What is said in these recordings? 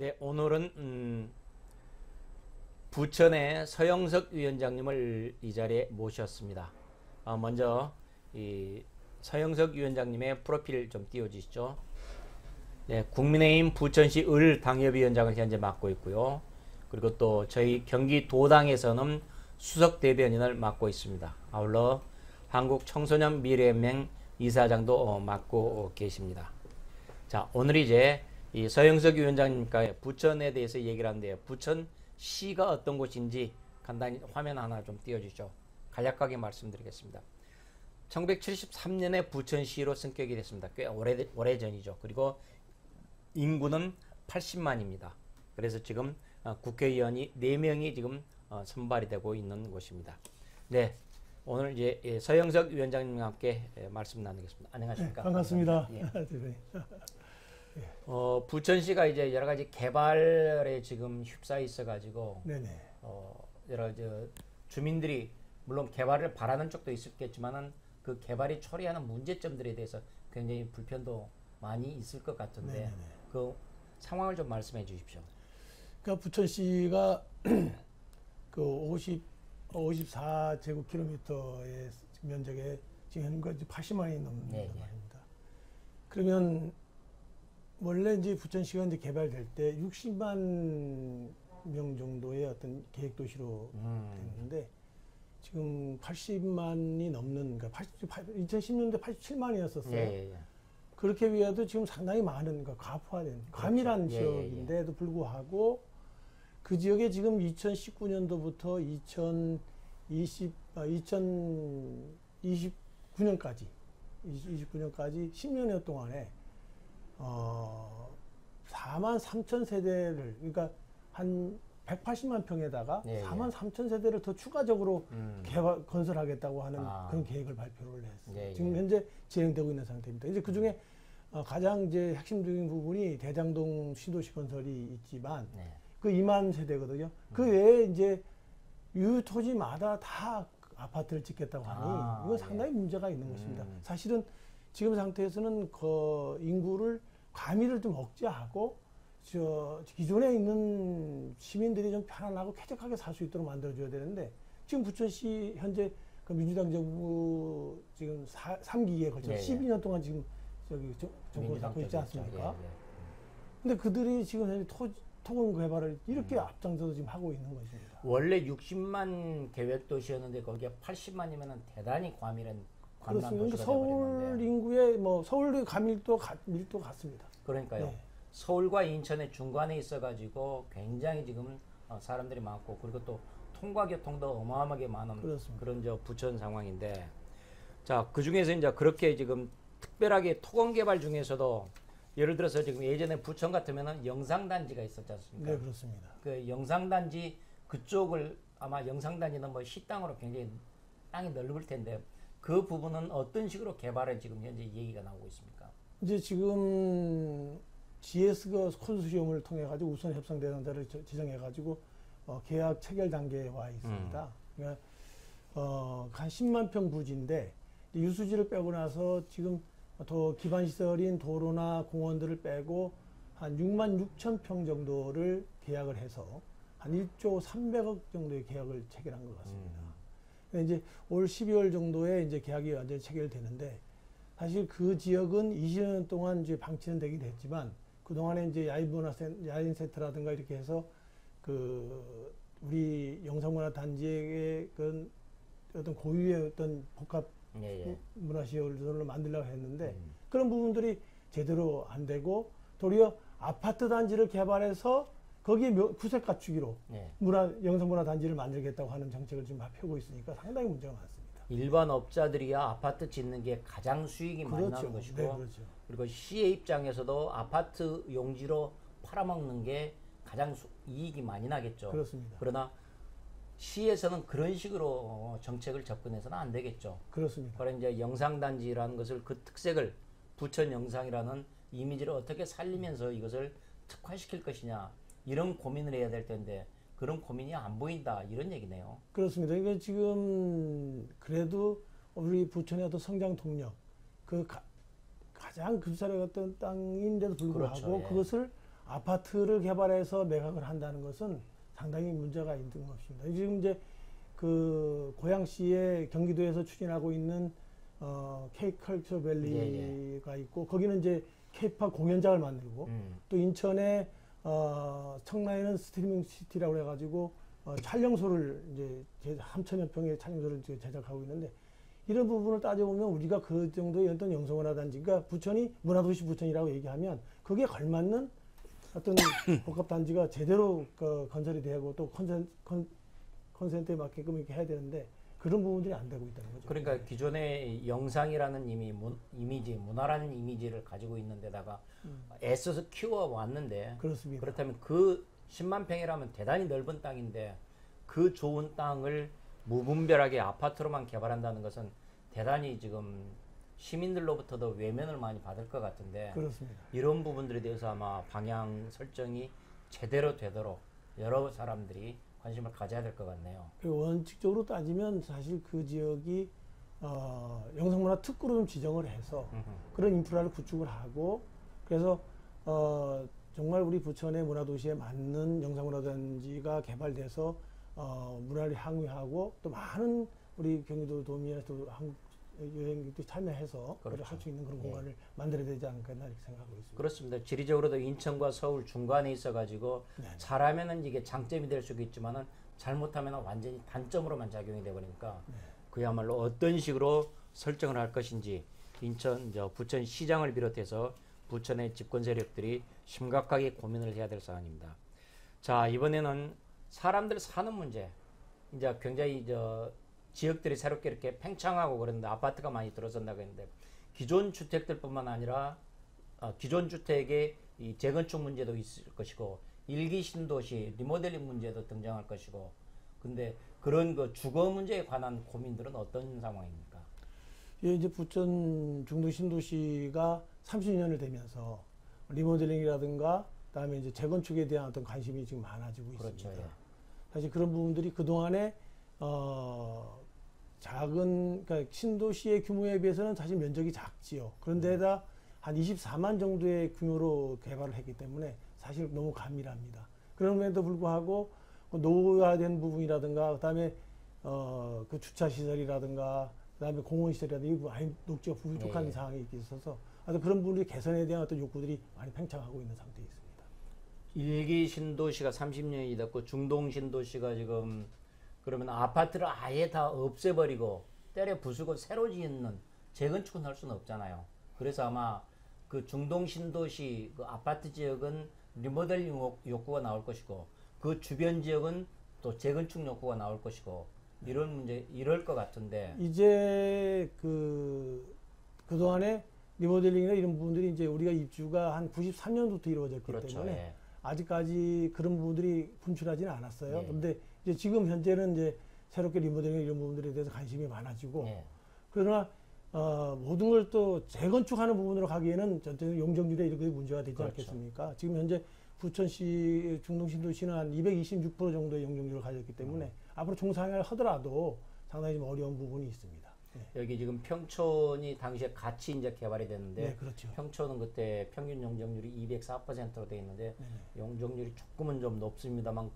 네, 오늘은 부천의 서영석 위원장님을 이 자리에 모셨습니다. 먼저 이 서영석 위원장님의 프로필 좀 띄워주시죠. 네, 국민의힘 부천시 을 당협위원장을 현재 맡고 있고요. 그리고 또 저희 경기도당에서는 수석 대변인을 맡고 있습니다. 아울러 한국청소년미래연맹 이사장도 맡고 계십니다. 자, 오늘 이제 이 서영석 위원장님과 부천에 대해서 얘기를 하는데요. 부천시가 어떤 곳인지 간단히 화면 하나 좀 띄워주시죠. 간략하게 말씀드리겠습니다. 1973년에 부천시로 승격이 됐습니다. 꽤 오래전이죠. 그리고 인구는 80만입니다. 그래서 지금 국회의원이 4명이 지금 선발이 되고 있는 곳입니다. 네, 오늘 이제 서영석 위원장님과 함께 말씀 나누겠습니다. 안녕하십니까? 네, 반갑습니다. 예. 부천시가 이제 여러 가지 개발에 지금 휩싸여 있어가지고 여러 주민들이 물론 개발을 바라는 쪽도 있었겠지만은 그 개발이 초래하는 문제점들에 대해서 굉장히 불편도 많이 있을 것 같은데 네네네. 그 상황을 좀 말씀해 주십시오. 그러니까 부천시가 그 54제곱킬로미터의 면적에 지금 현재 80만이 넘는 말입니다. 그러면 원래 이제 부천시가 이제 개발될 때 60만 명 정도의 어떤 계획 도시로 됐는데 지금 80만이 넘는, 그러니까 2010년대 87만이었었어요. 그렇게 비해도 지금 상당히 많은, 그러니까 과포화된, 과밀한 지역인데도 불구하고 그 지역에 지금 2019년도부터 2029년까지 10년여 동안에 4만 3천 세대를, 그러니까 한 180만 평에다가 4만 3천 세대를 더 추가적으로 건설하겠다고 하는 그런 계획을 발표를 했어요. 지금 현재 진행되고 있는 상태입니다. 이제 그 중에 가장 이제 핵심적인 부분이 대장동 신도시 건설이 있지만 그 2만 세대거든요. 그 외에 이제 유토지마다 다 아파트를 짓겠다고 하니 이건 상당히 문제가 있는 것입니다. 사실은 지금 상태에서는 그 인구를 과밀을 좀 억제하고 기존에 있는 시민들이 좀 편안하고 쾌적하게 살 수 있도록 만들어줘야 되는데 지금 부천시 현재 그 민주당 정부 지금 3기에 걸쳐 12년 동안 지금 정권을 잡고 있지 않습니까? 근데 그들이 지금 현재 토건 개발을 이렇게 앞장서서 지금 하고 있는 것입니다. 원래 60만 계획 도시였는데 거기에 80만이면은 대단히 과밀한 그렇습니다. 서울 인구의 서울의 밀도 같습니다. 그러니까요. 서울과 인천의 중간에 있어가지고 굉장히 지금 사람들이 많고 그리고 또 통과교통도 어마어마하게 많은 그런 부천 상황인데, 자, 그 중에서 이제 그렇게 지금 특별하게 토건 개발 중에서도 예를 들어서 지금 예전에 부천 같으면은 영상단지가 있었지 않습니까? 네, 그렇습니다. 그 영상단지 그쪽을 아마 영상단지는 뭐 시땅으로 굉장히 땅이 넓을 텐데 그 부분은 어떤 식으로 개발을 지금 현재 얘기가 나오고 있습니까? 이제 지금 GS가 컨소시엄을 통해 가지고 우선 협상 대상자를 지정해 가지고 계약 체결 단계에 와 있습니다. 그러니까 한 10만 평 부지인데 유수지를 빼고 나서 지금 더 기반 시설인 도로나 공원들을 빼고 한 6만 6천 평 정도를 계약을 해서 한 1조 300억 정도의 계약을 체결한 것 같습니다. 이제 올 12월 정도에 이제 계약이 완전히 체결되는데 사실 그 지역은 20년 동안 이제 방치는 되긴 했지만 그동안에 이제 야인 세트라든가 이렇게 해서 그 우리 영상문화 단지의 그 어떤 고유의 어떤 복합 문화시설을 만들려고 했는데 그런 부분들이 제대로 안 되고 도리어 아파트 단지를 개발해서 거기에 구색 갖추기로 영상문화 단지를 만들겠다고 하는 정책을 지금 펴고 있으니까 상당히 문제가 많습니다. 일반 업자들이야 아파트 짓는 게 가장 수익이 많이 나는 것이고 그리고 시의 입장에서도 아파트 용지로 팔아먹는 게 가장 이익이 많이 나겠죠. 그렇습니다. 그러나 시에서는 그런 식으로 정책을 접근해서는 안 되겠죠. 그렇습니다. 그래서 이제 영상단지라는 것을 그 특색을 부천 영상이라는 이미지를 어떻게 살리면서 이것을 특화시킬 것이냐 이런 고민을 해야 될 텐데 그런 고민이 안 보인다 이런 얘기네요. 그렇습니다. 이게 지금 그래도 우리 부천의 어떤 성장 동력, 가장 급사를 갔던 땅인데도 불구하고 그것을 아파트를 개발해서 매각을 한다는 것은 상당히 문제가 있는 것입니다. 지금 이제 그 고양시에 경기도에서 추진하고 있는 K컬처 밸리가 있고 거기는 이제 K-팝 공연장을 만들고 또 인천에 청라에는 스트리밍 시티라고 해가지고 촬영소를 이제 3천여 평의 촬영소를 이제 제작하고 있는데 이런 부분을 따져보면 우리가 그 정도의 어떤 영성문화단지, 그러니까 부천이 문화도시 부천이라고 얘기하면 거기에 걸맞는 어떤 복합단지가 제대로 건설이 되고 또 컨센트에 맞게끔 이렇게 해야 되는데 그런 부분들이 안 되고 있다는 거죠. 그러니까 기존의 영상이라는 이미지, 문화라는 이미지를 가지고 있는 데다가 애써서 키워 왔는데 그렇습니다. 그렇다면 그 10만 평이라면 대단히 넓은 땅인데 그 좋은 땅을 무분별하게 아파트로만 개발한다는 것은 대단히 지금 시민들로부터도 외면을 많이 받을 것 같은데 그렇습니다. 이런 부분들에 대해서 아마 방향 설정이 제대로 되도록 여러 사람들이 관심을 가져야 될 것 같네요. 원칙적으로 따지면 사실 그 지역이 영상문화 특구로 좀 지정을 해서 그런 인프라를 구축을 하고 그래서 정말 우리 부천의 문화도시에 맞는 영상문화단지가 개발돼서 문화를 향유하고 또 많은 우리 경기도 도민이나 또 한국 여행객들이 참여해서 그렇죠. 할 수 있는 그런 공간을 만들어야 되지 않겠나 이렇게 생각하고 있습니다. 그렇습니다. 지리적으로도 인천과 서울 중간에 있어가지고 잘하면은 이게 장점이 될 수도 있지만은 잘못하면 완전히 단점으로만 작용이 되버리니까 그야말로 어떤 식으로 설정을 할 것인지 인천, 부천 시장을 비롯해서 부천의 집권 세력들이 심각하게 고민을 해야 될 사안입니다. 자, 이번에는 사람들 사는 문제. 이제 굉장히 지역들이 새롭게 이렇게 팽창하고 그런데 아파트가 많이 들어선다고 했는데 기존 주택들뿐만 아니라 기존 주택의 이 재건축 문제도 있을 것이고 일기 신도시 리모델링 문제도 등장할 것이고 근데 그런 그 주거 문제에 관한 고민들은 어떤 상황입니까? 예, 이제 부천 중도 신도시가 30년을 되면서 리모델링이라든가 그다음에 이제 재건축에 대한 어떤 관심이 지금 많아지고 그렇죠, 있습니다. 예. 사실 그런 부분들이 그동안에 그러니까 신도시의 규모에 비해서는 사실 면적이 작지요. 그런데다 한 24만 정도의 규모로 개발을 했기 때문에 사실 너무 가밀합니다. 그럼에도 불구하고 노후화된 부분이라든가 그다음에 그 주차 시설이라든가 그다음에 공원 시설이라든가 많이 녹지가 부족한 상황이 있어서 그런 부분들이 개선에 대한 어떤 욕구들이 많이 팽창하고 있는 상태에 있습니다. 일기 신도시가 30년이 됐고 중동 신도시가 지금 그러면 아파트를 아예 다 없애버리고 때려 부수고 새로 짓는 재건축은 할 수는 없잖아요. 그래서 아마 그 중동 신도시 그 아파트 지역은 리모델링 욕구가 나올 것이고 그 주변 지역은 또 재건축 욕구가 나올 것이고 이런 문제 이럴 것 같은데 이제 그동안에 리모델링이나 이런 부분들이 이제 우리가 입주가 한 93년부터 이루어졌기 그렇죠, 때문에 예. 아직까지 그런 부분들이 분출하지는 않았어요. 예. 근데 이제 지금 현재는 이제 새롭게 리모델링 이런 부분들에 대해서 관심이 많아지고 예. 그러나 모든 걸 또 재건축하는 부분으로 가기에는 전체적으로 용적률에 이렇게 문제가 되지 그렇죠. 않겠습니까? 지금 현재 부천시 중동신도시는 한 226% 정도의 용적률을 가졌기 때문에 앞으로 종상을 하더라도 상당히 좀 어려운 부분이 있습니다. 네. 여기 지금 평촌이 당시에 같이 이제 개발이 됐는데 네, 그렇죠. 평촌은 그때 평균 용적률이 204%로 돼 있는데 용적률이 조금은 좀 높습니다만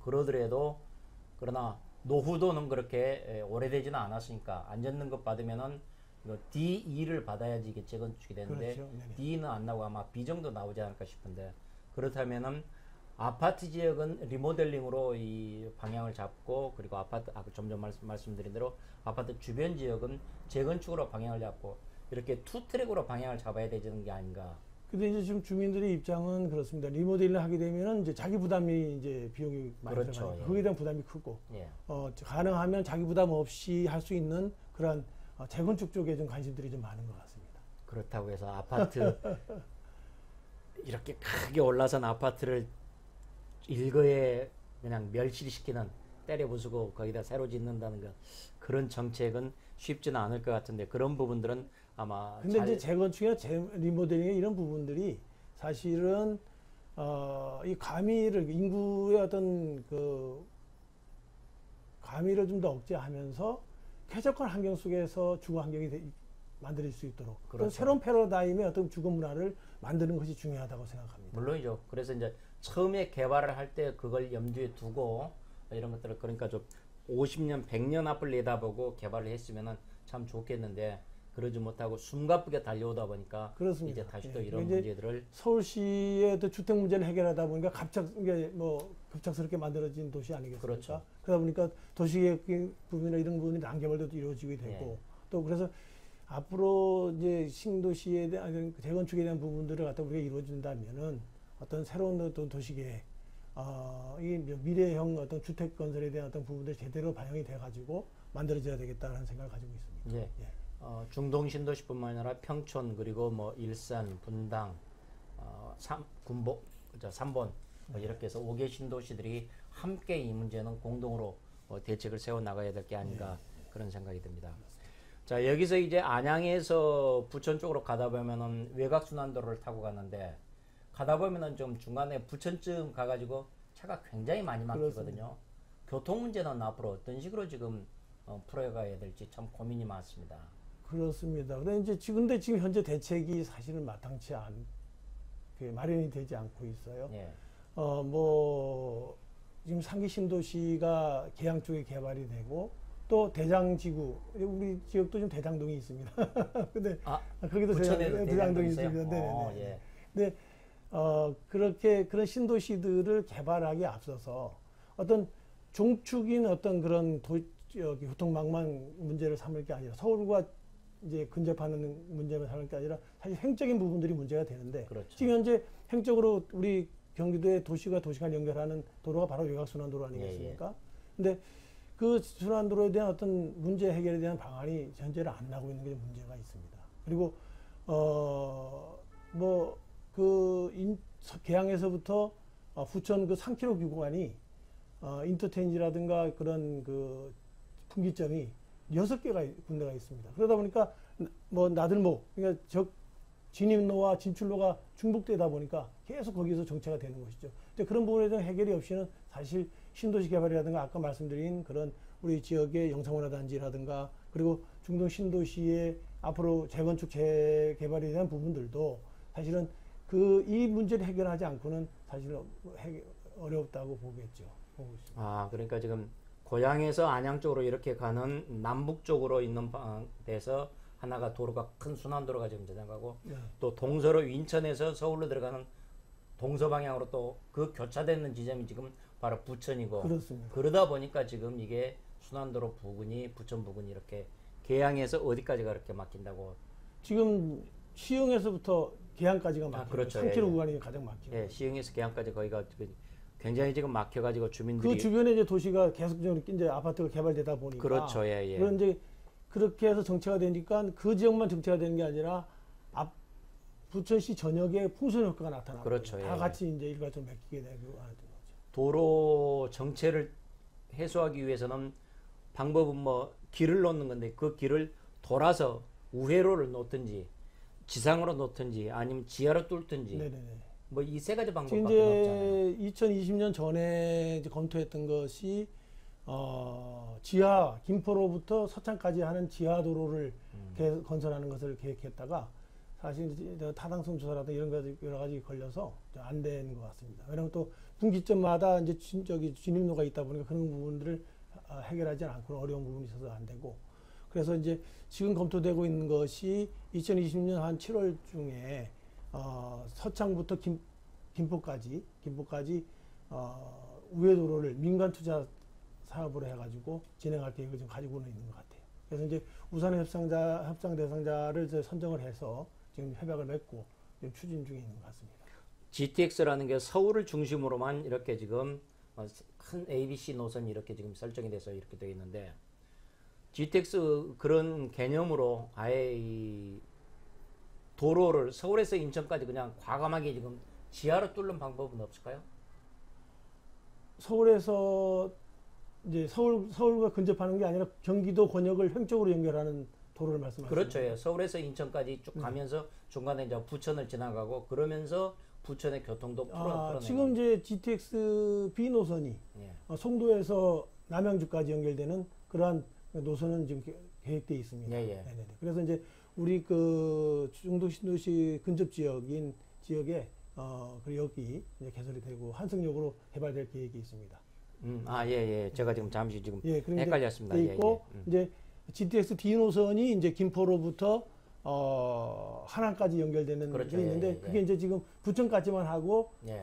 그러나 노후도는 그렇게 오래되지는 않았으니까 안전등급 받으면은 이거 D2를 받아야지 이게 재건축이 되는데 그렇죠. D는 안 나오고 아마 B 정도 나오지 않을까 싶은데 그렇다면은 아파트 지역은 리모델링으로 이 방향을 잡고 그리고 아파트 점점 말씀드린 대로 아파트 주변 지역은 재건축으로 방향을 잡고 이렇게 투 트랙으로 방향을 잡아야 되는 게 아닌가. 근데 이제 지금 주민들의 입장은 그렇습니다. 리모델링을 하게 되면은 이제 자기 부담이 이제 비용이 많이 그렇죠, 들어가니까 예. 거기에 대한 부담이 크고 예. 가능하면 자기 부담 없이 할 수 있는 그런 재건축 쪽에 좀 관심들이 좀 많은 것 같습니다. 그렇다고 해서 아파트 이렇게 크게 올라선 아파트를 일거에 그냥 멸실시키는 때려 부수고 거기다 새로 짓는다는 거 그런 정책은 쉽지는 않을 것 같은데 그런 부분들은 아마 근데 이제 재건축이나 리모델링 이런 부분들이 사실은 이 가미를 인구의 어떤 그 가미를 좀 더 억제하면서 쾌적한 환경 속에서 주거 환경이 만들 수 있도록 또 그렇죠. 새로운 패러다임의 어떤 주거 문화를 만드는 것이 중요하다고 생각합니다. 물론이죠. 그래서 이제 처음에 개발을 할 때 그걸 염두에 두고 이런 것들을 그러니까 좀 50년, 100년 앞을 내다보고 개발을 했으면은 참 좋겠는데 그러지 못하고 숨가쁘게 달려오다 보니까 그렇습니다. 이제 다시 또 예. 이런 이제 문제들을 서울시의 또 주택 문제를 해결하다 보니까 이게 뭐 급작스럽게 만들어진 도시 아니겠습니까? 그렇죠. 그러다 보니까 도시계획 부분이나 이런 부분이 난개발도 이루어지게 되고 예. 또 그래서 앞으로 이제 신도시에 대한 재건축에 대한 부분들을 갖다 우리가 이루어진다면은 어떤 새로운 어떤 도시계획, 이 미래형 어떤 주택 건설에 대한 어떤 부분들이 제대로 반영이 돼가지고 만들어져야 되겠다는 생각을 가지고 있습니다. 예. 중동 신도시뿐만 아니라 평촌 그리고 뭐 일산, 분당, 군복, 삼본 뭐 이렇게 해서 5개 신도시들이 함께 이 문제는 공동으로 대책을 세워 나가야 될 게 아닌가 그런 생각이 듭니다. 자, 여기서 이제 안양에서 부천 쪽으로 가다 보면은 외곽순환도로를 타고 갔는데 가다 보면은 좀 중간에 부천쯤 가가지고 차가 굉장히 많이 막히거든요. 그렇습니다. 교통 문제는 앞으로 어떤 식으로 지금 풀어가야 될지 참 고민이 많습니다. 그렇습니다. 근데 지금 현재 대책이 사실은 마땅치 않게 마련이 되지 않고 있어요. 예. 뭐 지금 상기 신도시가 계양 쪽에 개발이 되고 또 대장지구 우리 지역도 좀 대장동이 있습니다. 근데 거기도 부천에도 대장동이 있어요? 있습니다. 네. 예. 근데 그렇게 그런 신도시들을 개발하기에 앞서서 어떤 종축인 어떤 그런 교통망만 문제를 삼을 게 아니라 서울과 이제 근접하는 문제만 삼을 게 아니라 사실 행적인 부분들이 문제가 되는데 그렇죠. 지금 현재 행적으로 우리 경기도의 도시가 도시간 연결하는 도로가 바로 외곽순환도로 아니겠습니까? 근데 그 순환도로에 대한 어떤 문제 해결에 대한 방안이 현재는 안 나오고 있는 게 문제가 있습니다. 그리고 계양에서부터 부천 그 3km 구간이 인터체인지라든가 그런 그 분기점이 6개가 군데가 있습니다. 그러다 보니까 뭐 나들목 그러니까 진입로와 진출로가 중복되다 보니까 계속 거기서 정체가 되는 것이죠. 근데 그런 부분에 대한 해결이 없이는 사실 신도시 개발이라든가 아까 말씀드린 그런 우리 지역의 영상문화단지라든가 그리고 중동 신도시의 앞으로 재건축 재개발에 대한 부분들도 사실은 이 문제를 해결하지 않고는 사실 어렵다고 보고 있습니다. 그러니까 지금 고양에서 안양 쪽으로 이렇게 가는 남북 쪽으로 있는 데서 하나가 도로가 큰 순환도로가 지금 지나가고 네. 또 동서로 인천에서 서울로 들어가는 동서 방향으로 또 그 교차되는 지점이 지금 바로 부천이고 그렇습니다. 그러다 보니까 지금 이게 순환도로 부근이 부천 부근이 이렇게 계양에서 어디까지가 이렇게 막힌다고 지금 시흥에서부터 계양까지가 막히고 그렇죠. 3km 예. 구간이 가장 막히고 시흥에서 계양까지 거기가 굉장히 지금 막혀가지고 주민들이 그 주변에 이제 도시가 계속적으로 이제 아파트가 개발되다 보니까 그렇죠. 예. 그런 이제 그렇게 해서 정체가 되니까 그 지역만 정체가 되는 게 아니라 부천시 전역에 풍선 효과가 나타나고 그렇죠. 다 예. 같이 이제 일괄적으로 맡기게 되고 하는 거죠. 도로 정체를 해소하기 위해서는 방법은 뭐 길을 놓는 건데 그 길을 돌아서 우회로를 놓든지 지상으로 놓든지 아니면 지하로 뚫든지 네네네. 뭐 이 세 가지 지금 방법밖에 없잖아요. 이제 2020년 전에 이제 검토했던 것이 지하 김포로부터 서창까지 하는 지하 도로를 건설하는 것을 계획했다가 사실 이제 타당성 조사라든가 이런 거 여러 가지 걸려서 안 된 것 같습니다. 왜냐하면 또 분기점마다 이제 진입로가 있다 보니까 그런 부분들을 해결하지 않고 어려운 부분이 있어서 안 되고 그래서 이제 지금 검토되고 있는 것이 2020년 한 7월 중에 서창부터 김포까지 우회도로를 민간 투자 사업으로 해가지고 진행할 계획을 좀 가지고는 있는 것 같아요. 그래서 이제 우선 협상 대상자를 이제 선정을 해서 지금 협약을 맺고 지금 추진 중에 있는 것 같습니다. GTX라는 게 서울을 중심으로만 이렇게 지금 큰 ABC 노선이 이렇게 지금 설정이 돼서 이렇게 되어 있는데 GTX 그런 개념으로 아예 이 도로를 서울에서 인천까지 그냥 과감하게 지금 지하로 뚫는 방법은 없을까요? 서울에서 이제 서울과 근접하는 게 아니라 경기도 권역을 횡적으로 연결하는 도로를 말씀하시는 그렇죠. 예. 서울에서 인천까지 쭉 가면서 중간에 이제 부천을 지나가고 그러면서 부천의 교통도 풀어내는 지금 이제 GTX B 노선이 예. 송도에서 남양주까지 연결되는 그러한 노선은 지금 계획되어 있습니다. 예. 네네네. 그래서 이제 우리 그 중동 신도시 근접 지역에 그 역이 이제 개설이 되고 환승역으로 개발될 계획이 있습니다. 예. 제가 지금 잠시 지금 그런 헷갈렸습니다. 돼 있고 이제 GTX D 노선이 이제 김포로부터 하남까지 연결되는 그렇죠. 게 있는데 그게 이제 지금 부천까지만 하고 예.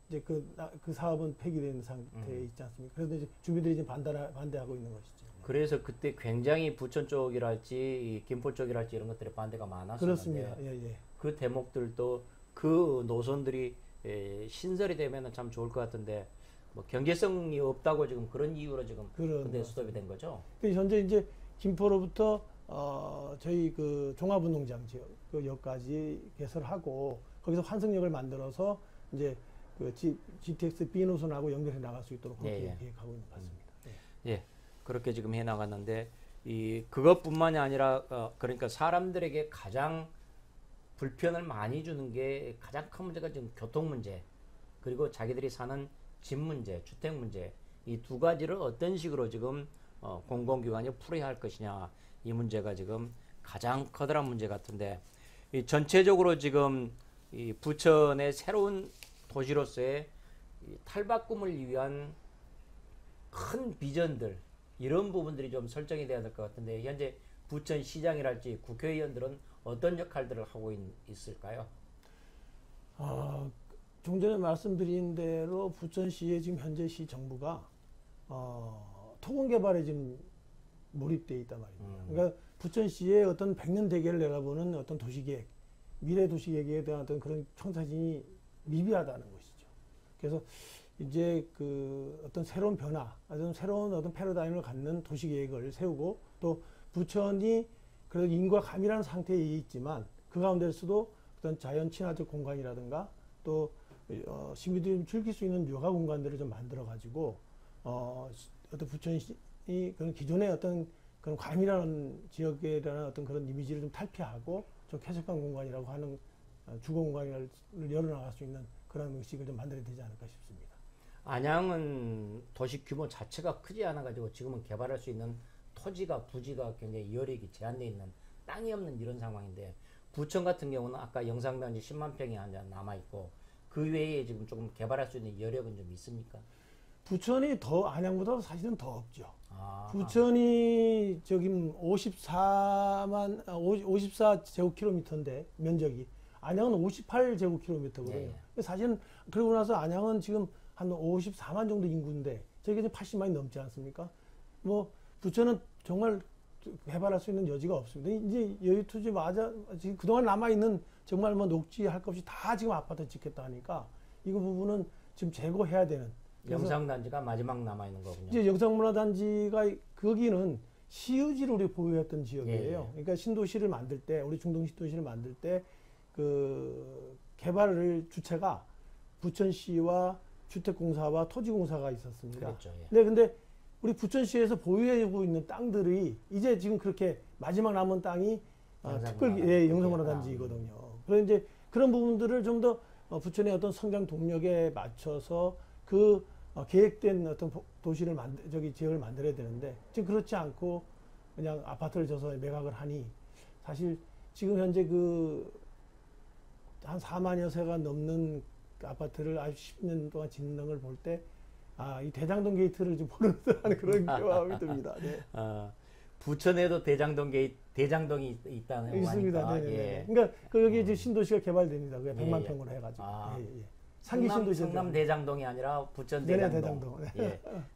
이제 그 사업은 폐기된 상태에 있지 않습니까? 그래서 이제 주민들이 지금 반대하고 있는 것이죠. 그래서 그때 굉장히 부천 쪽이랄지 이 김포 쪽이랄지 이런 것들이 반대가 많았었는데 그렇습니다. 예. 그 대목들도 그 노선들이 신설이 되면은 참 좋을 것 같은데 뭐 경제성이 없다고 지금 그런 이유로 지금 근데 스톱이 된 거죠. 현재 이제 김포로부터 저희 그 종합운동장 지역 그 역까지 개설하고 거기서 환승역을 만들어서 이제 그 GTX B 노선하고 연결해 나갈 수 있도록 그렇게 계획하고 있는 것 같습니다. 예, 그렇게 지금 해 나갔는데 그것뿐만이 아니라 그러니까 사람들에게 가장 불편을 많이 주는 게 가장 큰 문제가 지금 교통 문제 그리고 자기들이 사는 집 문제, 주택 문제 이 두 가지를 어떤 식으로 지금 공공기관이 풀어야 할 것이냐 이 문제가 지금 가장 커다란 문제 같은데 이 전체적으로 지금 이 부천의 새로운 도시로서의 이 탈바꿈을 위한 큰 비전들 이런 부분들이 좀 설정이 돼야 될 것 같은데 현재 부천시장이랄지 국회의원들은 어떤 역할들을 하고 있을까요? 좀 전에 말씀드린 대로 부천시의 지금 현재 시 정부가 토건 개발에 지금 몰입되어 있단 말입니다. 그러니까 부천시의 어떤 100년 대계를 내다보는 어떤 도시계획, 미래 도시계획에 대한 어떤 그런 청사진이 미비하다는 것이죠. 그래서 이제 그 어떤 새로운 변화, 새로운 어떤 패러다임을 갖는 도시계획을 세우고 또 부천이 그래도 인구가 가밀한 상태에 있지만 그 가운데서도 어떤 자연 친화적 공간이라든가 또 시민들이 즐길 수 있는 여가 공간들을 좀 만들어 가지고 어떤 부천이 그런 기존의 어떤 그런 과밀한 지역에 대한 어떤 그런 이미지를 좀 탈피하고 좀 쾌적한 공간이라고 하는 주거 공간을 열어나갈 수 있는 그런 의식을 좀 만들어야 되지 않을까 싶습니다. 안양은 도시 규모 자체가 크지 않아 가지고 지금은 개발할 수 있는 토지가 부지가 굉장히 여력이 제한되어 있는 땅이 없는 이런 상황인데 부천 같은 경우는 아까 영상단지 10만 평이 남아 있고 그 외에 지금 조금 개발할 수 있는 여력은 좀 있습니까? 부천이 더 안양보다 사실은 더 없죠. 부천이 저기 54제곱킬로미터인데 면적이 안양은 58제곱킬로미터거든요. 사실은 그러고 나서 안양은 지금 한 54만 정도 인구인데 저게 80만이 넘지 않습니까? 뭐 부천은 정말 개발할 수 있는 여지가 없습니다. 이제 여의투지 맞아 지금 그동안 남아 있는 정말 뭐 녹지할 것 없이 다 지금 아파트 짓겠다 하니까 이거 부분은 지금 제거해야 되는. 영상단지가 마지막 남아 있는 거군요. 이제 영상문화단지가 거기는 시유지를 우리 보유했던 지역이에요. 그러니까 신도시를 만들 때 우리 중동 신도시를 만들 때 그 개발을 주체가 부천시와 주택공사와 토지공사가 있었습니다. 그렇죠. 근데 우리 부천시에서 보유하고 있는 땅들이 이제 지금 그렇게 마지막 남은 땅이 특별 영상문화단지거든요. 그래서 이제 그런 부분들을 좀 더 부천의 어떤 성장 동력에 맞춰서 그 계획된 어떤 도시를 지역을 만들어야 되는데 지금 그렇지 않고 그냥 아파트를 져서 매각을 하니 사실 지금 현재 그 한 4만여 세가 넘는 아파트를 아주 10년 동안 짓는 걸 볼 때 이 대장동 게이트를 좀 보는 듯한 그런 마음이 듭니다. 부천에도 대장동이 있다는 있습니다. 거니까. 그러니까 여기 이제 신도시가 개발됩니다. 100만 평으로 해가지고. 상기 신도시 성남 대장동이 아니라 부천 대장동.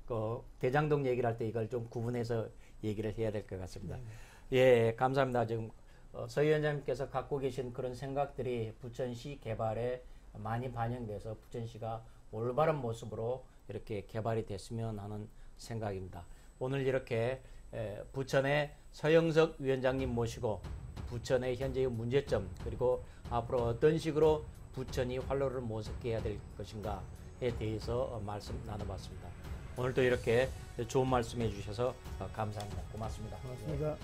그 대장동 얘기를 할 때 이걸 좀 구분해서 얘기를 해야 될 것 같습니다. 감사합니다. 지금 서 위원장님께서 갖고 계신 그런 생각들이 부천시 개발에 많이 반영돼서 부천시가 올바른 모습으로 이렇게 개발이 됐으면 하는 생각입니다. 오늘 이렇게 부천의 서영석 위원장님 모시고 부천의 현재의 문제점 그리고 앞으로 어떤 식으로 부천이 활로를 모색해야 될 것인가에 대해서 말씀 나눠봤습니다. 오늘도 이렇게 좋은 말씀 해주셔서 감사합니다. 고맙습니다. 고맙습니다.